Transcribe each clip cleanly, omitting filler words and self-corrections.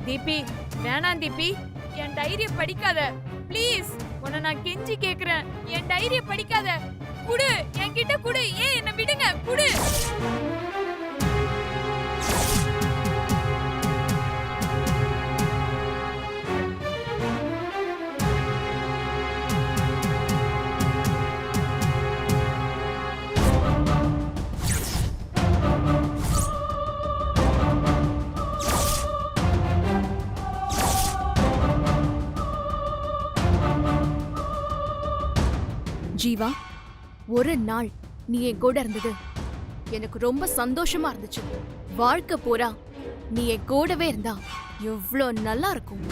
தீபி, வேணாம் தீபி, என் டைரிய படிக்காத ப்ளீஸ். உன்னை நான் கெஞ்சி கேக்குறேன், என் டைரிய படிக்காத. குடு, என்கிட்ட குடு. ஏன் என்ன விடுங்க, குடு. ஜீவா, ஒரு நாள் நீ என் கூட இருந்தது எனக்கு ரொம்ப சந்தோஷமா இருந்துச்சு. வாழ்க்கை பூரா நீ என் கூடவே இருந்தா எவ்வளோ நல்லா இருக்கும்.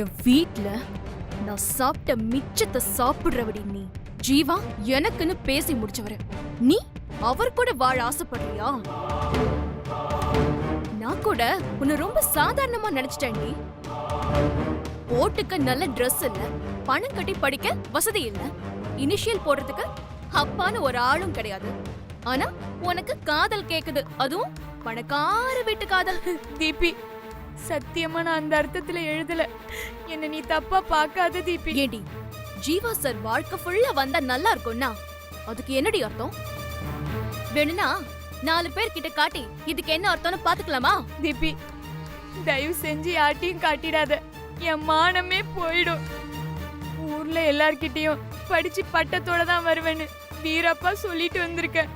என் வீட்ல நான் சாப்பிட்ட மிச்சத்தை சாப்பிடுறவடி நீ. ஜீவா எனக்குன்னு பேசி முடிச்சவர நீ அவர் கூட வாழ ஆசைப்படுறியா? நான் கூட உன்னை ரொம்ப சாதாரணமா நினைச்சிட்டேன்டி. ஓட்டுக்கு நல்ல ட்ரெஸ் இல்ல, பணம் கட்டி படிக்க வசதி இல்ல, இனிஷியல் போடுறதுக்கு அப்பான்னு ஒரு ஆளும் கிடையாது. ஆனா உனக்கு காதல் கேக்குது, அதுவும் பணக்கார வீட்டு காதல். தீபி, சத்தியமா நான் அந்த அர்த்தத்துல எழுதல. என்ன நீ தப்பா பார்க்காத தீபி. ஏடி, ஜீவா சார் வாழ்க்கை ஃபுல்லா வந்தா நல்லா இருக்கும்னா அதுக்கு என்னடி அர்த்தம்? வேணும்னா 4 பேர் கிட்ட காட்டி இதுக்கு என்ன அர்த்தம்னு பாத்துக்கலாமா? தீபி, தயவு செஞ்சு யார்ட்டையும் காட்டிடாத, என் மானமே போயிடும். ஊர்ல எல்லார்கிட்டயும் படிச்சு பட்டத்தோட தான் வருவேன்னு வீரப்பா சொல்லிட்டு வந்திருக்கேன்.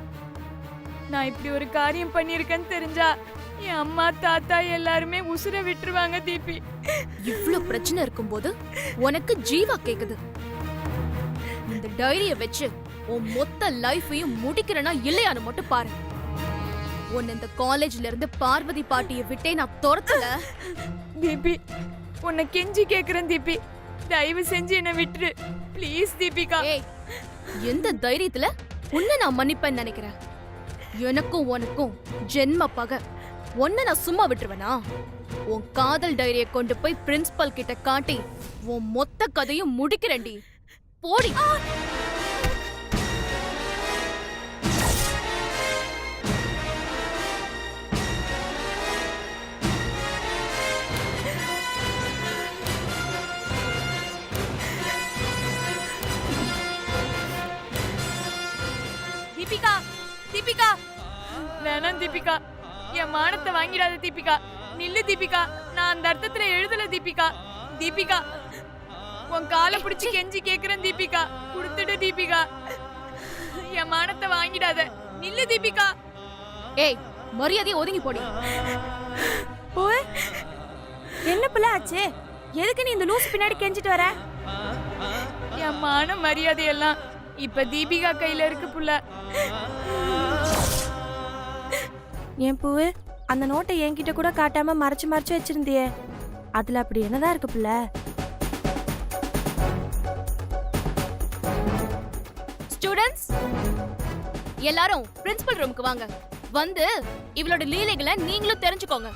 நான் இப்படி ஒரு காரியம் பண்ணிருக்கேன்னு தெரிஞ்சா என் அம்மா தாத்தா எல்லாருமே உசுர விட்டுருவாங்க தீபி. இவ்ளோ பிரச்சனை இருக்கும்போது உனக்கு ஜீவா கேக்குது. இந்த டைரிய வச்சு உன் மொத்த லைஃபையும் முடிக்கிறனா இல்லையான்னு மட்டும் பாரு. உன்னை இந்த காலேஜ்ல இருந்து பார்வதி பாட்டியை விட்டே நான் துரத்தல. தீபி, உன்னை கெஞ்சி கேக்குறேன் தீபி, தயவு செஞ்சு என்ன விட்டுரு ப்ளீஸ் தீபிகா. எந்த தைரியத்துல உன்னை நான் மன்னிப்பேன்னு நினைக்கிறேன்? எனக்கும் உனக்கும் ஜென்ம பகை. உன்னை நான் சும்மா விட்டுருவேனா? உன் காதல் டைரியை கொண்டு போய் பிரின்சிபல் கிட்ட காட்டி உன் மொத்த கதையும் முடிக்கிறேன்டி. போடி. தீபிகா, தீபிகா, வேணாம் தீபிகா, என் மானத்தை வாங்கிடாத தீபிகா. நில்லு தீபிகா, நான் அந்த அர்த்தத்துல எழுதல தீபிகா. தீபிகா, உன் காலை பிடிச்சு கெஞ்சி கேக்குறேன் தீபிகா, கொடுத்துடு தீபிகா. என் மானத்தை வாங்கிடாத, நில்லு தீபிகா. ஏய், மரியாதையை ஒதுங்கி போடி. என்ன புள்ள ஆச்சு? எதுக்கு நீ இந்த லூசு பின்னாடி கெஞ்சிட்டு வர? என் மான மரியாதையெல்லாம் இப்ப தீபிகா கையில இருக்கு புள்ள. என் பூவு, அந்த நோட்டை என்கிட்ட கூட காட்டாம மறைச்சு மறைச்சு வச்சிருந்தியே, அதுல அப்படி என்னதான் இருக்கு புள்ள? ஸ்டூடண்ட்ஸ் எல்லாரும் பிரின்சிபல் ரூமுக்கு வாங்க. வந்து இவளோட லீலைகளை நீங்களும் தெரிஞ்சுக்கோங்க.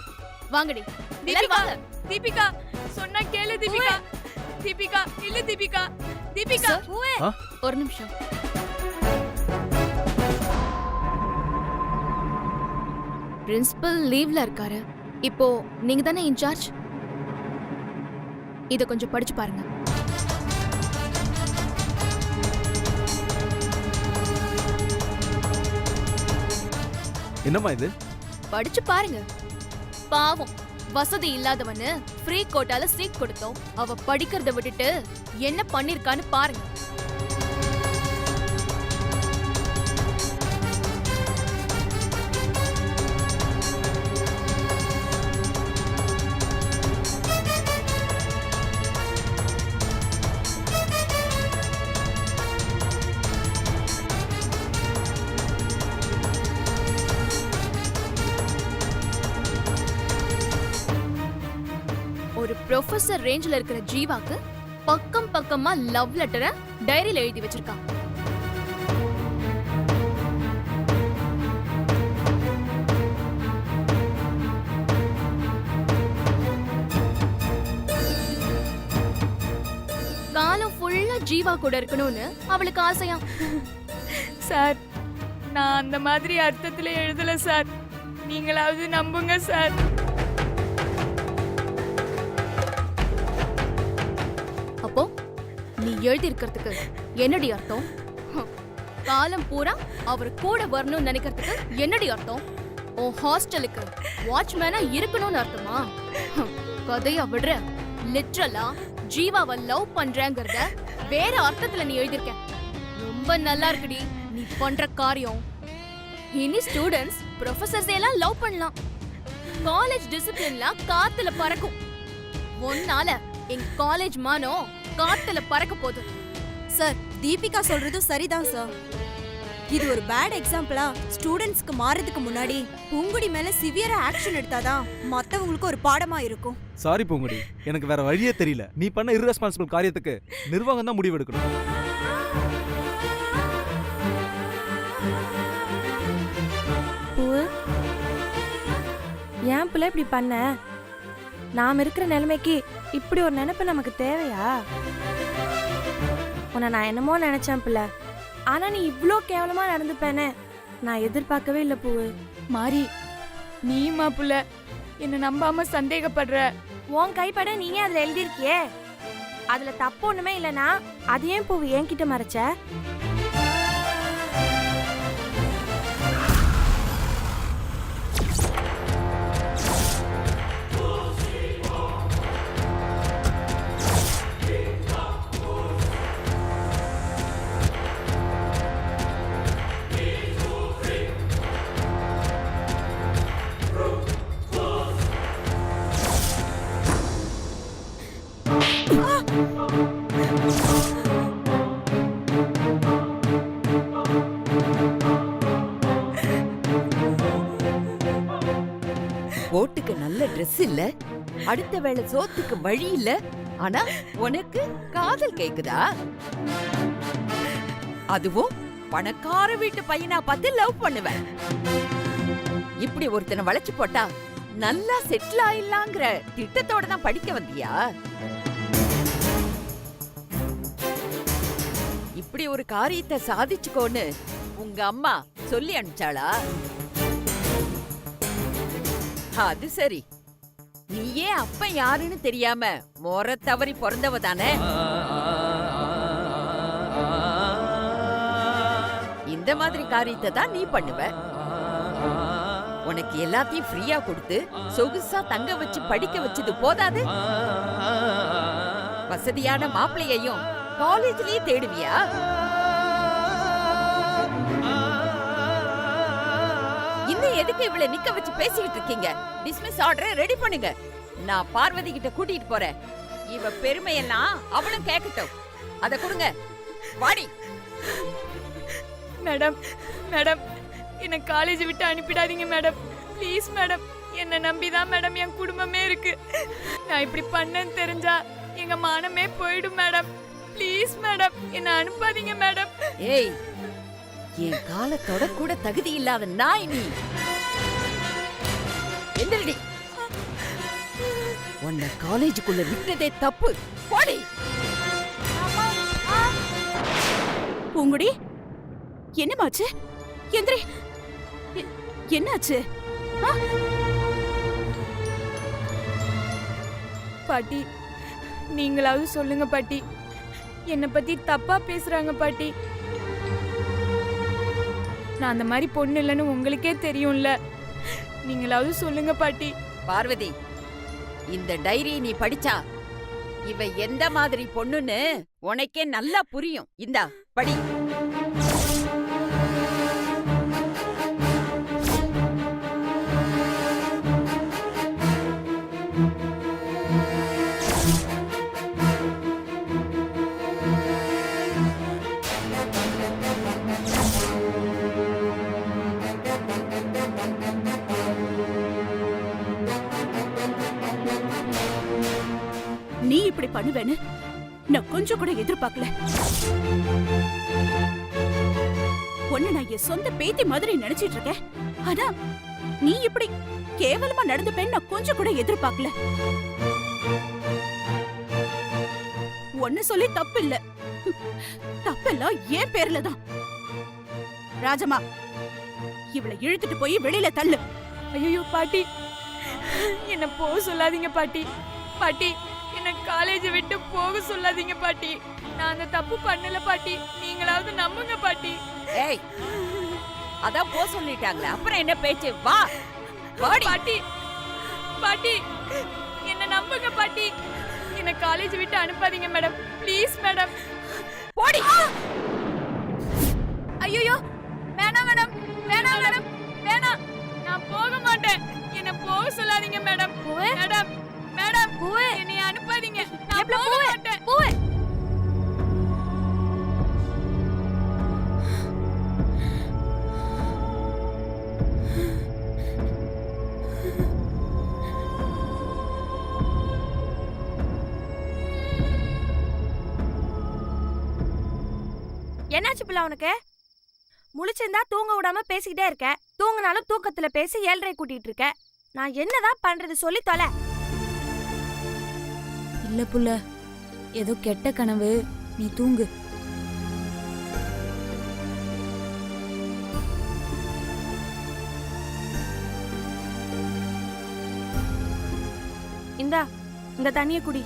வாங்கடி எல்லாரும் வாங்க. தீபிகா, சொன்னா கேளு தீபிகா. தீபிகா, இல்ல தீபிகா. தீபிகா, ஒரு நிமிஷம். பிரின்சிபல் லீவ்ல இருக்காரு. இப்போ நீங்க தானே இன்சார்ஜ். இத கொஞ்சம் படிச்சு பாருங்க. என்னம்மா இது? படிச்சு பாருங்க. பாவம், வசதி இல்லாதவனு ஃப்ரீ கோட்டால சீட் கொடுத்தோம். அவ படிக்கிறத விட்டுட்டு என்ன பண்ணிருக்கான்னு பாருங்க. ப்ரொஃபசர் ரேஞ்சில இருக்கிற ஜீவாக்கு பக்கம் பக்கமா லவ் லெட்டரை டைரியில எழுதி வச்சிருக்கான். காலம் ஃபுல்லா ஜீவா கூட இருக்கணும்னு அவளுக்கு ஆசையா. சார், நான் அந்த மாதிரி அர்த்தத்துல எழுதல சார். நீங்களாவது நம்புங்க சார். அப்போ நீ எழுதி இருக்கிறதுக்கு என்னடி அர்த்தம்? காலம் பூரா அவர் கூட வரணும்னு நினைக்கிறதுக்கு என்னடி அர்த்தம்? உன் ஹாஸ்டலுக்கு வாட்ச்மேனா இருக்கணும்னு அர்த்தமா? கதையா விடுற. லிட்ரலா ஜீவாவை லவ் பண்றேங்கறத வேற அர்த்தத்துல நீ எழுதிருக்க. ரொம்ப நல்லா இருக்குடி நீ பண்ற காரியம். இனி ஸ்டூடெண்ட்ஸ் ப்ரொஃபசர்ஸ் எல்லாம் லவ் பண்ணலாம். காலேஜ் டிசிப்ளின்லாம் காத்துல பறக்கும். ஒன்னால என் காலேஜ் மானம் காத்துல பறக்க போகுது. சார், தீபிகா சொல்றதும் சரிதான் சார். இது ஒரு பேட் எக்ஸாம்பிளா ஸ்டூடெண்ட்ஸ்க்கு மாறதுக்கு முன்னாடி பூங்குடி மேல சிவியரா ஆக்ஷன் எடுத்தாதான் மத்தவங்களுக்கு ஒரு பாடமா இருக்கும். சாரி பூங்குடி, எனக்கு வேற வழியே தெரியல. நீ பண்ண இர்ரெஸ்பான்சிபிள் காரியத்துக்கு நிர்வாகம் தான் முடிவு எடுக்கணும். பூவு, ஏன் பிள்ளை இப்படி பண்ண? நாம் இருக்கிற நிலைமைக்கு இப்படி ஒரு நினைப்பு நமக்கு தேவையா? உன்னை நான் என்னமோ நினைச்சேன் பிள்ளை, ஆனா நீ இவ்ளோ கேவலமா நடந்துப்பேன்னு நான் எதிர்பார்க்கவே இல்லை பூவு. மாறி, நீமா புள்ள என்ன நம்பாம சந்தேகப்படுற? உன் கைப்பட நீயே அதுல எழுதியிருக்கியே, அதுல தப்பு ஒண்ணுமே இல்லைனா அது ஏன் பூவு என்கிட்ட மறைச்ச? ஓட்டுக்கு நல்ல Dress இல்ல, அடுத்த வேளை சோத்துக்கு வழி இல்ல, ஆனா உனக்கு காதல் கேக்குதா? அதுவும் பணக்கார வீட்டு பையனா பார்த்து லவ் பண்ணுவேன். இப்படி ஒருத்தனை வளைச்சு போட்டா நல்லா செட்டில் ஆயிடலாங்கிற திட்டத்தோட தான் படிக்க வந்தியா? இப்படி ஒரு காரியத்தை சாதிச்சுக்கோன்னு உங்க அம்மா சொல்லி அனுப்பிச்சாளா? அது சரி, நீ ஏன் அப்ப யாருன்னு தெரியாம மோர தவறி பிறந்தவ தானே? இந்த மாதிரி காரியத்தை தான் நீ பண்ணுவ. உனக்கு எல்லாத்தையும் ஃப்ரீயா கொடுத்து சொகுசா தங்க வச்சு படிக்க வச்சது போதாது, வசதியான மாப்பிள்ளையையும் காலேஜ்லயே தேடுவியா? இன்னும் எதுக்கு இவளை நிக்க வச்சு பேசிக்கிட்டு இருக்கீங்க? டிஸ்மிஸ் ஆர்டரை ரெடி பண்ணுங்க. நான் பார்வதி கிட்ட கூட்டிட்டு போறேன். இவ பெருமையெல்லாம் அவளும் கேட்கட்டும். அத கொடுங்க. வாடி. மேடம், மேடம், என்ன காலேஜ் விட்டு அனுப்பிடாதீங்க மேடம். ப்ளீஸ் மேடம், என்ன நம்பிதான் மேடம் என் குடும்பமே இருக்கு. நான் இப்படி பண்ணேன்னு தெரிஞ்சா எங்க மானமே போயிடும் மேடம். ப்ளீஸ் மேடம், என்ன அனுப்பாதீங்க மேடம். ஏய், என் காலத்தோட கூட தகுதி இல்லாத நாய் நீ. எந்திரடி. உன்னை காலேஜுக்குள்ள விட்டதே தப்பு. போடி. பூங்குடி, என்னமாச்சு? எந்திரி. என்னாச்சு? பாட்டி, நீங்களாவது சொல்லுங்க பாட்டி. என்னை பத்தி தப்பா பேசுறாங்க பாட்டி. நான் அந்த மாதிரி பொண்ணு இல்லைன்னு உங்களுக்கே தெரியும்ல. நீங்களாவது சொல்லுங்க பாட்டி. பார்வதி, இந்த டைரி நீ படிச்சா இவ எந்த மாதிரி பொண்ணுன்னு உனக்கே நல்லா புரியும். இந்தா படி. நீ இப்படி பண்ணுவேன்னு நான் கொஞ்சம் கூட எதிர்பார்க்கல. ஒன்னு நான் என் சொந்த பேத்தி மாதிரி நினைச்சிட்டு இருக்கேன். ஆனா நீ இப்படி கேவலமா நடந்துப்பேன்னு நான் கொஞ்சம் கூட எதிர்பார்க்கல. ஒன்னு சொல்லி தப்பு இல்ல, தப்பெல்லாம் என் பேர்ல தான். ராஜம்மா, இவளை இழுத்துட்டு போய் வெளியில தள்ளு. ஐயோ பாட்டி, என்ன போக சொல்லாதீங்க பாட்டி. பாட்டி, என்ன காலேஜ் விட்டு போக சொல்லாதீங்க பாட்டி. நான் அந்த தப்பு பண்ணல பாட்டி, நீங்களாவது நம்புங்க பாட்டி. ஏய், அதான் போ சொல்லிட்டாங்களே, அப்புறம் என்ன பேச்சு? வா வாடி. பாட்டி பாட்டி, என்ன நம்புங்க பாட்டி. என்ன காலேஜ் விட்டு அனுப்பாதீங்க மேடம், ப்ளீஸ் மேடம். போடி. ஐயோ, வேணாம் மேடம், வேணாம் மேடம், வேணாம். நான் போக மாட்டேன். என்ன போக சொல்லாதீங்க மேடம். மேடம், மேடம், என்னை அனுப்பாதீங்க. நான் போக மாட்டேன். என்னாச்சு பிள்ளை உனக்கு? முழிச்சிருந்தா தூங்க விடாம பேசிக்கிட்டே இருக்க, தூங்கினாலும் தூக்கத்துல பேசி 7:30 கூட்டிட்டு இருக்க. நான் என்னதான் பண்றது சொல்லி தொலை. இல்ல புள்ள, ஏதோ கெட்ட கனவு, நீ தூங்கு. இந்தா, இந்த தண்ணிய குடி.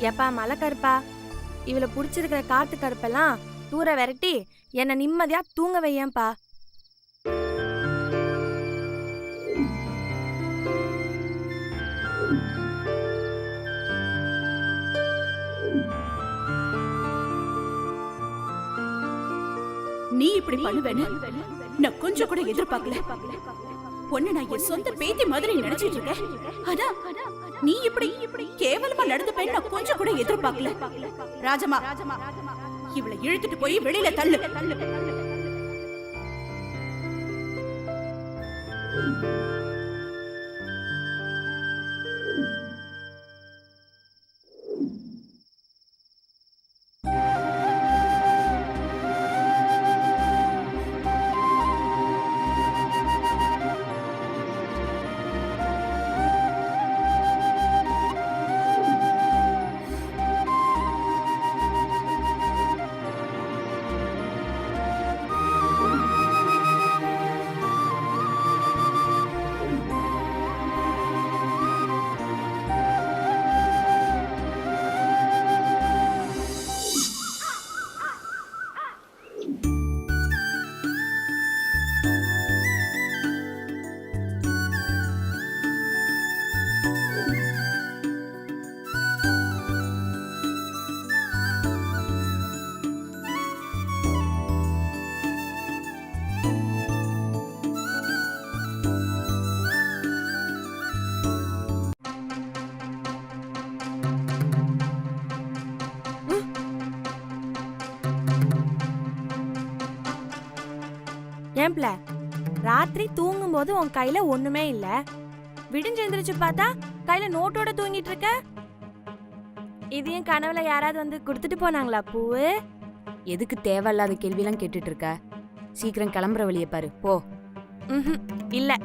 எப்பா மலை கருப்பா, இவளை புடிச்சிருக்கிற காத்து கருப்பெல்லாம் தூர விரட்டி என்னை நிம்மதியா தூங்க வையேன்பா. நீ இப்படி பண்ணுவேன்னு நான் கொஞ்சம் கூட எதிர்பார்க்கல. ஒன்னு நான் என் சொந்த பேத்தி மாதிரி நினைச்சிட்டு இருக்கேன். ஆனா நீ இப்படி கேவலமா நடந்துப்பேன்னு நான் கொஞ்சம் கூட எதிர்பார்க்கல. ராஜம்மா, இவளை இழுத்துட்டு போய் வெளியில தள்ளு. ஏம்பல, ராத்திரி தூங்கும் போது உன் கையில ஒண்ணுமே இல்ல, விடிஞ்சு எந்திரிச்சு பார்த்தா கையில நோட்டோட தூங்கிட்டு இருக்க. இதையும் கனவுல யாராவது வந்து கொடுத்துட்டு போனாங்களா பூவு? எதுக்கு தேவையில்லாத கேள்வியெல்லாம் கேட்டுட்டு இருக்க? சீக்கிரம் கிளம்புற வழியை பாரு, போ. இல்ல,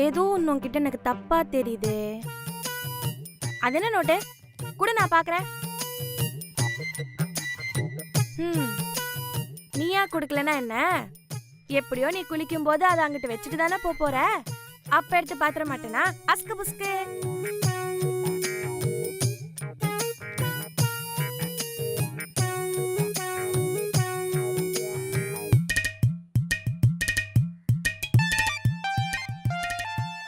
ஏதோ ஒன்னு உன்கிட்ட எனக்கு தப்பா தெரியுது. அது என்ன நோட்டு? கூட நான் பாக்குறேன். நீயா கொடுக்கலன்னா என்ன? எப்படியோ நீ குளிக்கும் போது அதை அங்கிட்டு வச்சுட்டு தானே போற. அப்ப எடுத்து பாத்திர மாட்டேனா? அஸ்கு புஸ்கு.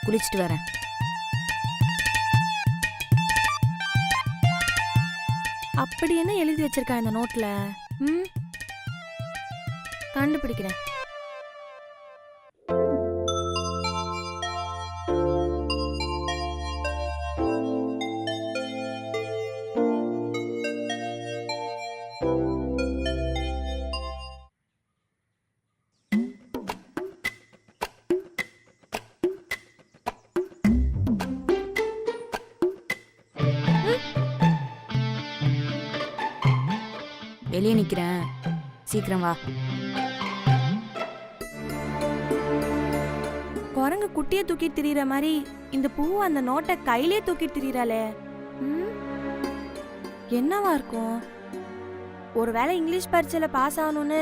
குளிச்சுட்டு வரேன். அப்படி என்ன எழுதி வச்சிருக்கா இந்த நோட்ல? கண்டுபிடிக்கிறேன். வெளியே நிக்கிறேன், சீக்கிரம் வா. குரங்கு குட்டியை தூக்கிட்டு திரியிற மாதிரி இந்த பூ அந்த நோட்டை கையிலே தூக்கிட்டு திரியிறாளே. என்னவா இருக்கும்? ஒருவேளை இங்கிலீஷ் பரீட்சையில பாஸ் ஆகணும்னு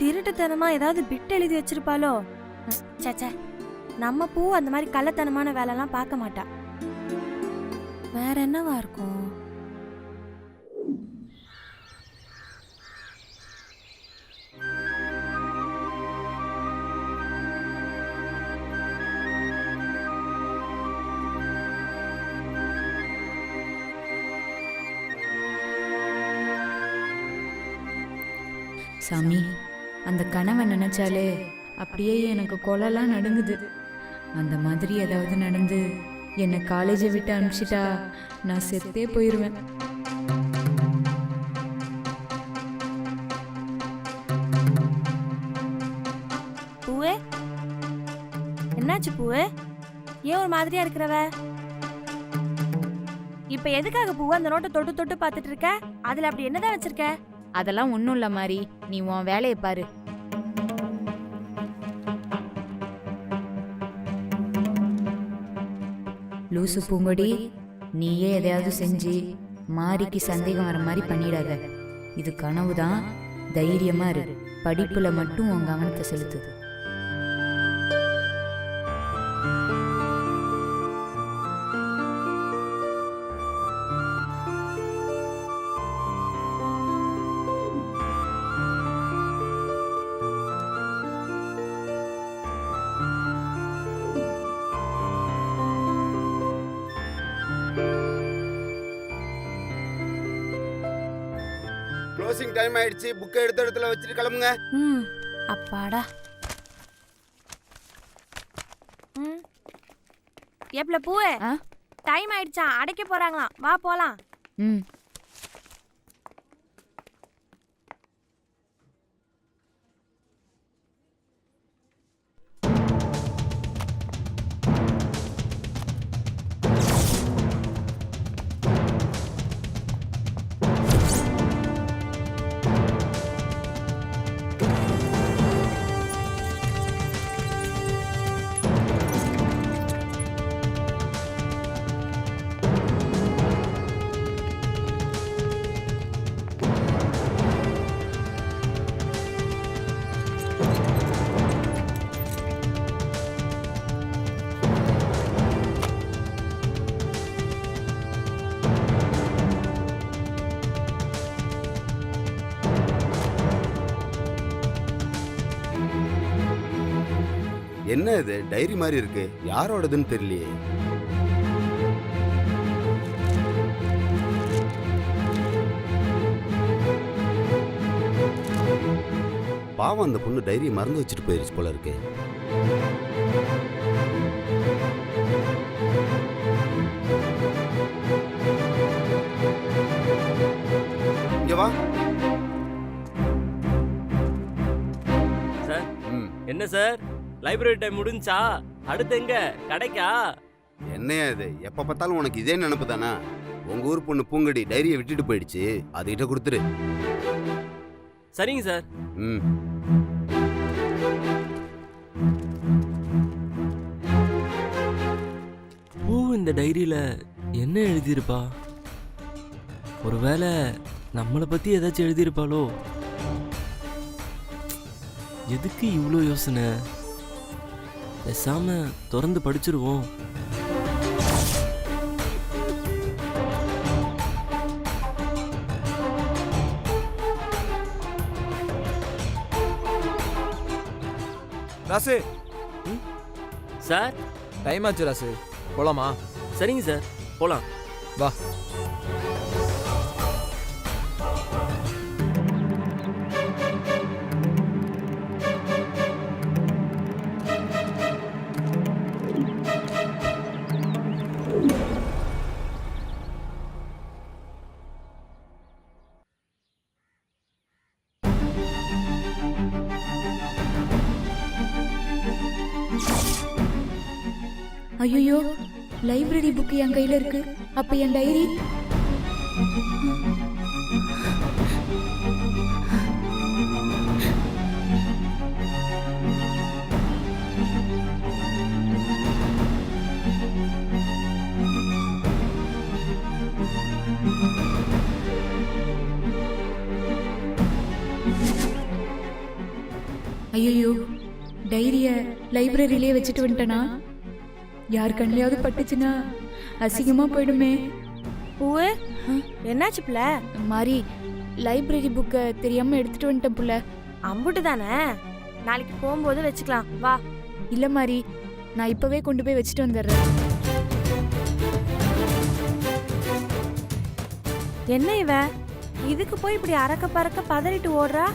திருட்டுத்தனமா ஏதாவது பிட் எழுதி வச்சிருப்பாளோ? சச்ச, நம்ம பூ அந்த மாதிரி கள்ளத்தனமான வேலைலாம் பார்க்க மாட்டா. வேற என்னவா இருக்கும்? சாமி, அந்த கனவை நினைச்சாலே அப்படியே எனக்கு கொலைலாம் நடுங்குது. அந்த மாதிரி ஏதாவது நடந்து என்னை காலேஜை விட்டு அனுப்பிச்சிட்டா நான் செத்தே போயிடுவேன். பூவே, என்னாச்சு பூவே? ஏன் ஒரு மாதிரியா இருக்கிறவ? இப்ப எதுக்காக பூவை அந்த நோட்டை தொட்டு தொட்டு பார்த்துட்டு இருக்க? அதுல அப்படி என்னதான் வச்சிருக்க? அதெல்லாம் ஒன்றும் இல்லை மாதிரி, நீ உன் வேலையை பாரு. லூசு பூங்கொடி, நீயே எதையாவது செஞ்சு மாரிக்கு சந்தேகம் வர மாதிரி பண்ணிடாத. இது கனவு தான், தைரியமா இரு. படிப்புல மட்டும் உன் கவனத்தை செலுத்துது. க்ளோசிங் டைம் ஆயிடுச்சு. புக்கை எடுத்த இடத்துல வச்சுட்டு கிளம்புங்க. அப்பாடா. எப்பல பூவே, டைம் ஆயிடுச்சா? அடைக்க போறாங்களாம், வா போலாம். ம். என்ன இது டைரி மாதிரி இருக்கு? யாரோடதுன்னு தெரியலையே. பாவம், அந்த பொண்ணு டைரியை மறந்து வச்சுட்டு போயிருச்சு போல இருக்கு. இங்க வா. சார், என்ன சார், லைப்ரரி டைம் முடிஞ்சா? அடுத்து எங்க? கடைக்கா? என்னையா இது? எப்ப பார்த்தாலும் உனக்கு இதே நினைப்பு தானா? உங்க ஊர் பொண்ணு பூங்கடி டைரியை விட்டுட்டு போயிடுச்சு, அதுகிட்ட கொடுத்துரு. சரிங்க சார். பூ இந்த டைரியில என்ன எழுதியிருப்பா? ஒருவேளை நம்மளை பத்தி ஏதாச்சும் எழுதியிருப்பாளோ? எதுக்கு இவ்வளோ யோசனை? பேசாம திறந்து படிச்சிருவோம். ராசு, சார், டைம் ஆச்சு ராசு, போலாமா? சரிங்க சார், போலாம். வா. ஐயோ, லைப்ரரி புக் என் கையில இருக்கு. அப்ப என் டைரி? டைரிய லைப்ரரியிலே வச்சுட்டு வந்துட்டேனா? யார் கண்ணிலையாவது பட்டுச்சுன்னா அசிங்கமா போயிடுமே. பூவு என்னாச்சு புள்ள? மாறி லைப்ரரி புக்கை தெரியாம எடுத்துட்டு வந்துட்டேன் புள்ள. அம்புட்டு தானே, நாளைக்கு போகும்போது வச்சுக்கலாம் வா. இல்ல மாறி, நான் இப்பவே கொண்டு போய் வச்சுட்டு வந்துடுறேன். என்ன இவ இதுக்கு போய் இப்படி அரக்க பறக்க பதறிட்டு ஓடுறா?